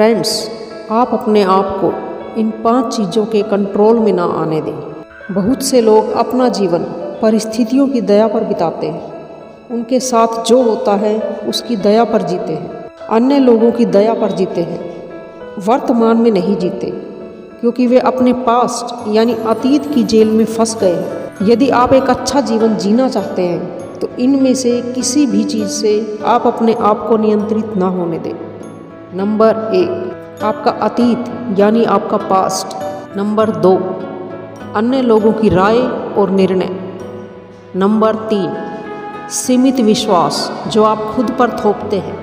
Friends, आप अपने आप को इन 5 चीज़ों के कंट्रोल में ना आने दें। बहुत से लोग अपना जीवन परिस्थितियों की दया पर बिताते हैं। उनके साथ जो होता है उसकी दया पर जीते हैं, अन्य लोगों की दया पर जीते हैं। वर्तमान में नहीं जीते क्योंकि वे अपने पास्ट यानी अतीत की जेल में फंस गए हैं। यदि आप एक अच्छा जीवन जीना चाहते हैं तो इनमें से किसी भी चीज़ से आप अपने आप को नियंत्रित ना होने दें। नंबर 1, आपका अतीत यानी आपका पास्ट। नंबर 2, अन्य लोगों की राय और निर्णय। नंबर 3, सीमित विश्वास जो आप खुद पर थोपते हैं।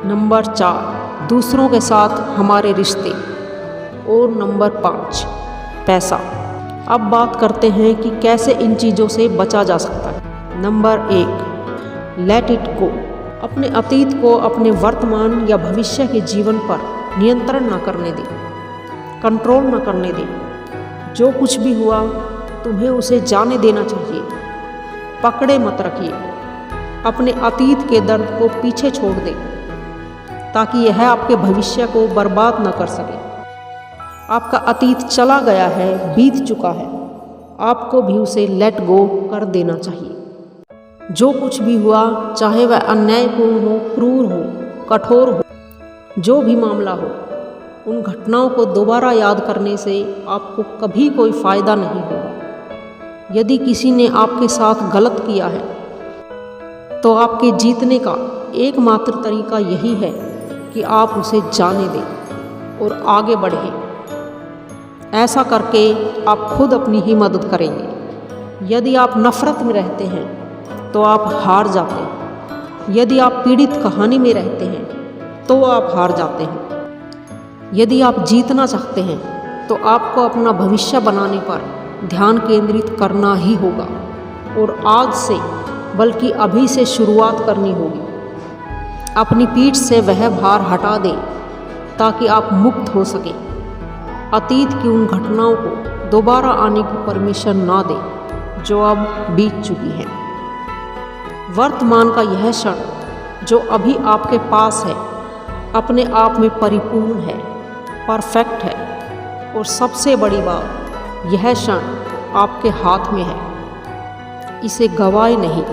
नंबर 4, दूसरों के साथ हमारे रिश्ते। और नंबर 5, पैसा। अब बात करते हैं कि कैसे इन चीज़ों से बचा जा सकता है। Number 1, let it go. अपने अतीत को अपने वर्तमान या भविष्य के जीवन पर नियंत्रण न करने दें, कंट्रोल न करने दें। जो कुछ भी हुआ तुम्हें उसे जाने देना चाहिए, पकड़े मत रखिए। अपने अतीत के दर्द को पीछे छोड़ दें ताकि यह आपके भविष्य को बर्बाद न कर सके। आपका अतीत चला गया है, बीत चुका है, आपको भी उसे लेट गो कर देना चाहिए। जो कुछ भी हुआ, चाहे वह अन्यायपूर्ण हो, क्रूर हो, कठोर हो, जो भी मामला हो, उन घटनाओं को दोबारा याद करने से आपको कभी कोई फ़ायदा नहीं होगा। यदि किसी ने आपके साथ गलत किया है तो आपके जीतने का एकमात्र तरीका यही है कि आप उसे जाने दें और आगे बढ़ें। ऐसा करके आप खुद अपनी ही मदद करेंगे। यदि आप नफ़रत में रहते हैं तो आप हार जाते हैं। यदि आप पीड़ित कहानी में रहते हैं तो आप हार जाते हैं। यदि आप जीतना चाहते हैं तो आपको अपना भविष्य बनाने पर ध्यान केंद्रित करना ही होगा और आज से बल्कि अभी से शुरुआत करनी होगी। अपनी पीठ से वह भार हटा दें ताकि आप मुक्त हो सकें। अतीत की उन घटनाओं को दोबारा आने की परमिशन ना दें जो अब बीत चुकी हैं। वर्तमान का यह क्षण जो अभी आपके पास है अपने आप में परिपूर्ण है, परफेक्ट है और सबसे बड़ी बात, यह क्षण आपके हाथ में है। इसे गंवाए नहीं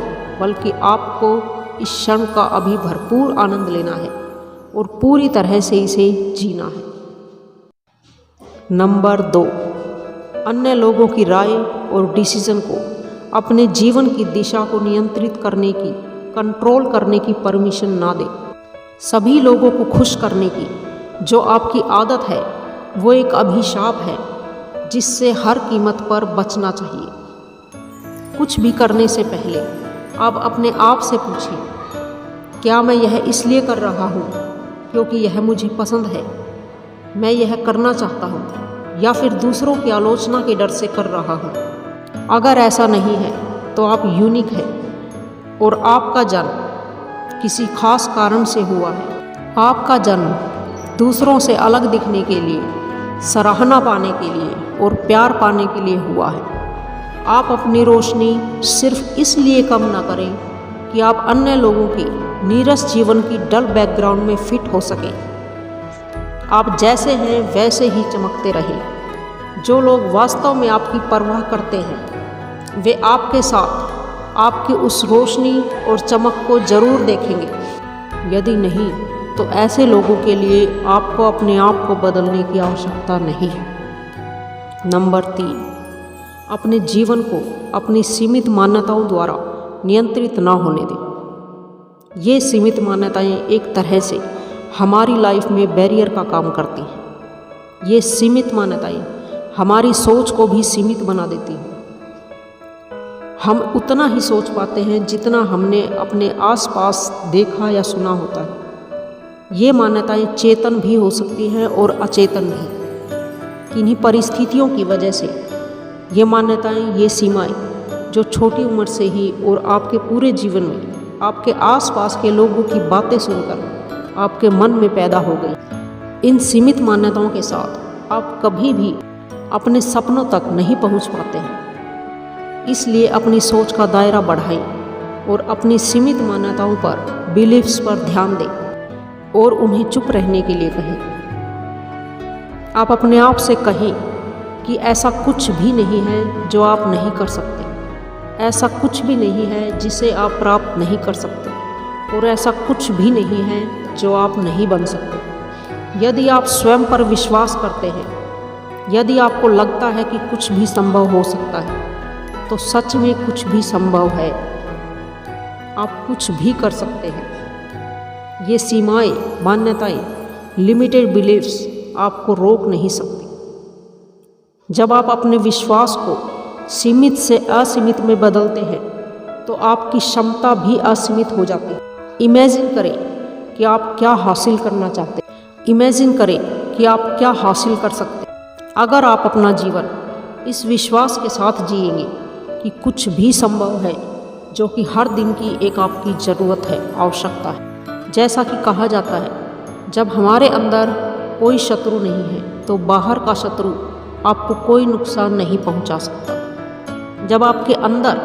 बल्कि आपको इस क्षण का अभी भरपूर आनंद लेना है और पूरी तरह से इसे जीना है। नंबर 2, अन्य लोगों की राय और डिसीजन को अपने जीवन की दिशा को नियंत्रित करने की, कंट्रोल करने की परमिशन ना दें। सभी लोगों को खुश करने की जो आपकी आदत है वो एक अभिशाप है जिससे हर कीमत पर बचना चाहिए। कुछ भी करने से पहले आप अपने आप से पूछें, क्या मैं यह इसलिए कर रहा हूँ क्योंकि यह मुझे पसंद है, मैं यह करना चाहता हूँ, या फिर दूसरों की आलोचना के डर से कर रहा हूँ। अगर ऐसा नहीं है तो आप यूनिक हैं और आपका जन्म किसी खास कारण से हुआ है। आपका जन्म दूसरों से अलग दिखने के लिए, सराहना पाने के लिए और प्यार पाने के लिए हुआ है। आप अपनी रोशनी सिर्फ इसलिए कम ना करें कि आप अन्य लोगों की नीरस जीवन की डल बैकग्राउंड में फिट हो सकें। आप जैसे हैं वैसे ही चमकते रहें। जो लोग वास्तव में आपकी परवाह करते हैं वे आपके साथ आपकी उस रोशनी और चमक को ज़रूर देखेंगे। यदि नहीं तो ऐसे लोगों के लिए आपको अपने आप को बदलने की आवश्यकता नहीं है। नंबर 3, अपने जीवन को अपनी सीमित मान्यताओं द्वारा नियंत्रित ना होने दें। ये सीमित मान्यताएं एक तरह से हमारी लाइफ में बैरियर का काम करती हैं। ये सीमित मान्यताएं हमारी सोच को भी सीमित बना देती हैं। हम उतना ही सोच पाते हैं जितना हमने अपने आसपास देखा या सुना होता है। ये मान्यताएं चेतन भी हो सकती हैं और अचेतन भी। किन्हीं परिस्थितियों की वजह से ये मान्यताएं, ये सीमाएं जो छोटी उम्र से ही और आपके पूरे जीवन में आपके आसपास के लोगों की बातें सुनकर आपके मन में पैदा हो गई। इन सीमित मान्यताओं के साथ आप कभी भी अपने सपनों तक नहीं पहुंच पाते हैं। इसलिए अपनी सोच का दायरा बढ़ाएं और अपनी सीमित मान्यताओं पर, बिलीफ्स पर ध्यान दें और उन्हें चुप रहने के लिए कहें। आप अपने आप से कहें कि ऐसा कुछ भी नहीं है जो आप नहीं कर सकते, ऐसा कुछ भी नहीं है जिसे आप प्राप्त नहीं कर सकते, और ऐसा कुछ भी नहीं है जो आप नहीं बन सकते। यदि आप स्वयं पर विश्वास करते हैं, यदि आपको लगता है कि कुछ भी संभव हो सकता है, तो सच में कुछ भी संभव है। आप कुछ भी कर सकते हैं। ये सीमाएं, मान्यताएं, लिमिटेड बिलीव्स आपको रोक नहीं सकती। जब आप अपने विश्वास को सीमित से असीमित में बदलते हैं, तो आपकी क्षमता भी असीमित हो जाती है। इमेजिन करें कि आप क्या हासिल करना चाहते हैं। इमेजिन करें कि आप क्या हासिल कर सकते हैं अगर आप अपना जीवन इस विश्वास के साथ जिएंगे कि कुछ भी संभव है, जो कि हर दिन की एक आपकी ज़रूरत है, आवश्यकता है। जैसा कि कहा जाता है, जब हमारे अंदर कोई शत्रु नहीं है, तो बाहर का शत्रु आपको कोई नुकसान नहीं पहुंचा सकता। जब आपके अंदर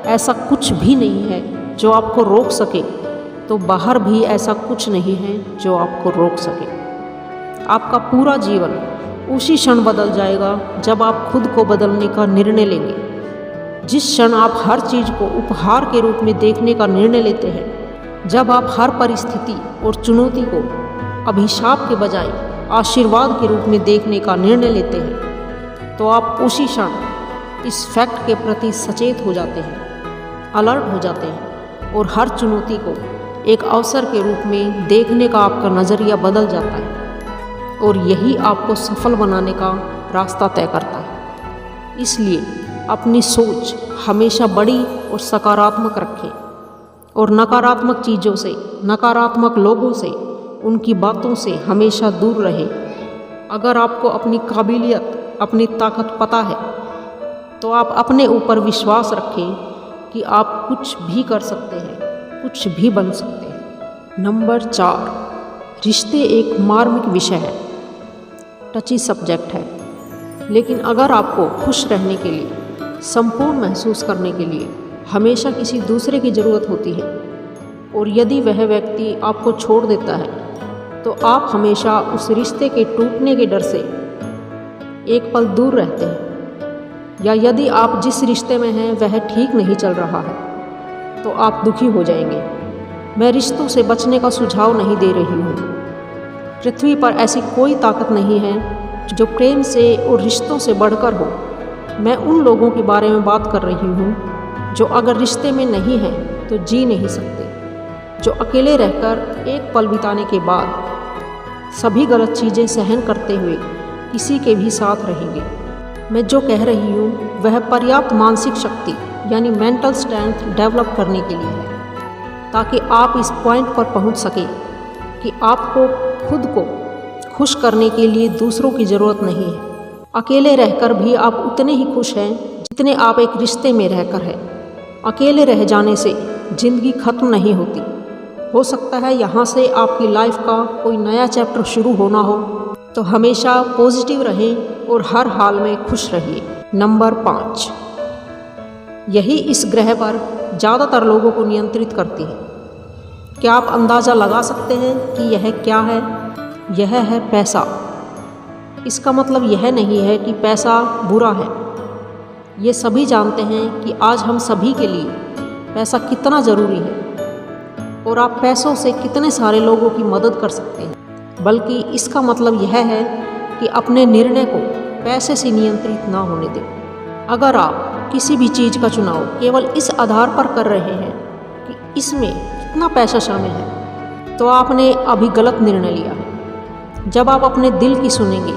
ऐसा कुछ भी नहीं है जो आपको रोक सके, तो बाहर भी ऐसा कुछ नहीं है जो आपको रोक सके। आपका पूरा जीवन उसी क्षण बदल जाएगा जब आप खुद को बदलने का निर्णय लेंगे। जिस क्षण आप हर चीज़ को उपहार के रूप में देखने का निर्णय लेते हैं, जब आप हर परिस्थिति और चुनौती को अभिशाप के बजाय आशीर्वाद के रूप में देखने का निर्णय लेते हैं, तो आप उसी क्षण इस फैक्ट के प्रति सचेत हो जाते हैं, अलर्ट हो जाते हैं, और हर चुनौती को एक अवसर के रूप में देखने का आपका नज़रिया बदल जाता है, और यही आपको सफल बनाने का रास्ता तय करता है। इसलिए अपनी सोच हमेशा बड़ी और सकारात्मक रखें, और नकारात्मक चीज़ों से, नकारात्मक लोगों से, उनकी बातों से हमेशा दूर रहें। अगर आपको अपनी काबिलियत, अपनी ताकत पता है, तो आप अपने ऊपर विश्वास रखें कि आप कुछ भी कर सकते हैं, कुछ भी बन सकते हैं। नंबर 4, रिश्ते एक मार्मिक विषय है, टची सब्जेक्ट है। लेकिन अगर आपको खुश रहने के लिए, संपूर्ण महसूस करने के लिए हमेशा किसी दूसरे की ज़रूरत होती है, और यदि वह व्यक्ति आपको छोड़ देता है, तो आप हमेशा उस रिश्ते के टूटने के डर से एक पल दूर रहते हैं। या यदि आप जिस रिश्ते में हैं वह ठीक नहीं चल रहा है, तो आप दुखी हो जाएंगे। मैं रिश्तों से बचने का सुझाव नहीं दे रही हूँ। पृथ्वी पर ऐसी कोई ताकत नहीं है जो प्रेम से और रिश्तों से बढ़कर हो। मैं उन लोगों के बारे में बात कर रही हूँ जो अगर रिश्ते में नहीं हैं तो जी नहीं सकते, जो अकेले रहकर एक पल बिताने के बाद सभी गलत चीज़ें सहन करते हुए किसी के भी साथ रहेंगे। मैं जो कह रही हूँ वह पर्याप्त मानसिक शक्ति यानी मेंटल स्ट्रेंथ डेवलप करने के लिए है, ताकि आप इस पॉइंट पर पहुँच सकें कि आपको खुद को खुश करने के लिए दूसरों की ज़रूरत नहीं है। अकेले रहकर भी आप उतने ही खुश हैं जितने आप एक रिश्ते में रहकर हैं। अकेले रह जाने से ज़िंदगी खत्म नहीं होती। हो सकता है यहाँ से आपकी लाइफ का कोई नया चैप्टर शुरू होना हो, तो हमेशा पॉजिटिव रहें और हर हाल में खुश रहिए। नंबर 5, यही इस ग्रह पर ज़्यादातर लोगों को नियंत्रित करती है। क्या आप अंदाज़ा लगा सकते हैं कि यह क्या है? यह है पैसा। इसका मतलब यह नहीं है कि पैसा बुरा है। ये सभी जानते हैं कि आज हम सभी के लिए पैसा कितना ज़रूरी है, और आप पैसों से कितने सारे लोगों की मदद कर सकते हैं। बल्कि इसका मतलब यह है कि अपने निर्णय को पैसे से नियंत्रित ना होने दें। अगर आप किसी भी चीज़ का चुनाव केवल इस आधार पर कर रहे हैं कि इसमें कितना पैसा शामिल है, तो आपने अभी गलत निर्णय लिया है। जब आप अपने दिल की सुनेंगे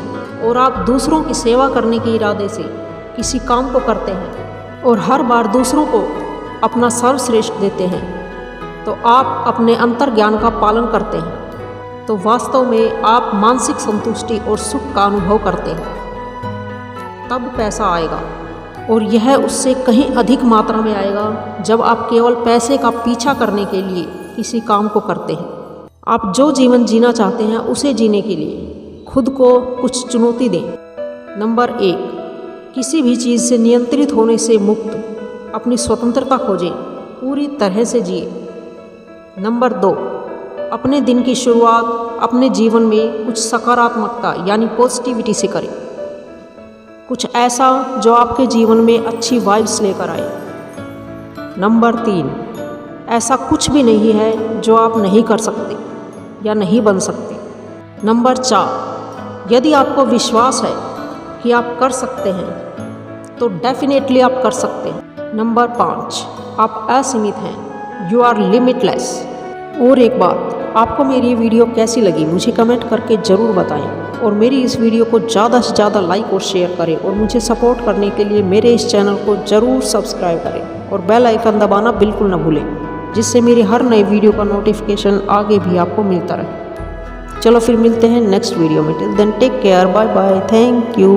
और आप दूसरों की सेवा करने के इरादे से किसी काम को करते हैं और हर बार दूसरों को अपना सर्वश्रेष्ठ देते हैं, तो आप अपने अंतर्ज्ञान का पालन करते हैं, तो वास्तव में आप मानसिक संतुष्टि और सुख का अनुभव करते हैं। तब पैसा आएगा, और यह उससे कहीं अधिक मात्रा में आएगा जब आप केवल पैसे का पीछा करने के लिए किसी काम को करते हैं। आप जो जीवन जीना चाहते हैं उसे जीने के लिए खुद को कुछ चुनौती दें। नंबर 1, किसी भी चीज़ से नियंत्रित होने से मुक्त अपनी स्वतंत्रता खोजें, पूरी तरह से जिए। नंबर 2, अपने दिन की शुरुआत अपने जीवन में कुछ सकारात्मकता यानी पॉजिटिविटी से करें। कुछ ऐसा जो आपके जीवन में अच्छी वाइब्स लेकर आए। नंबर 3, ऐसा कुछ भी नहीं है जो आप नहीं कर सकते या नहीं बन सकते। नंबर 4, यदि आपको विश्वास है कि आप कर सकते हैं तो डेफिनेटली आप कर सकते हैं। नंबर 5, आप असीमित हैं, यू आर लिमिटलेस। और एक बात, आपको मेरी ये वीडियो कैसी लगी मुझे कमेंट करके ज़रूर बताएं और मेरी इस वीडियो को ज़्यादा से ज़्यादा लाइक और शेयर करें और मुझे सपोर्ट करने के लिए मेरे इस चैनल को ज़रूर सब्सक्राइब करें और बेल आइकन दबाना बिल्कुल ना भूलें, जिससे मेरी हर नई वीडियो का नोटिफिकेशन आगे भी आपको मिलता रहे। चलो फिर मिलते हैं नेक्स्ट वीडियो में। Till then take care, bye bye, thank you.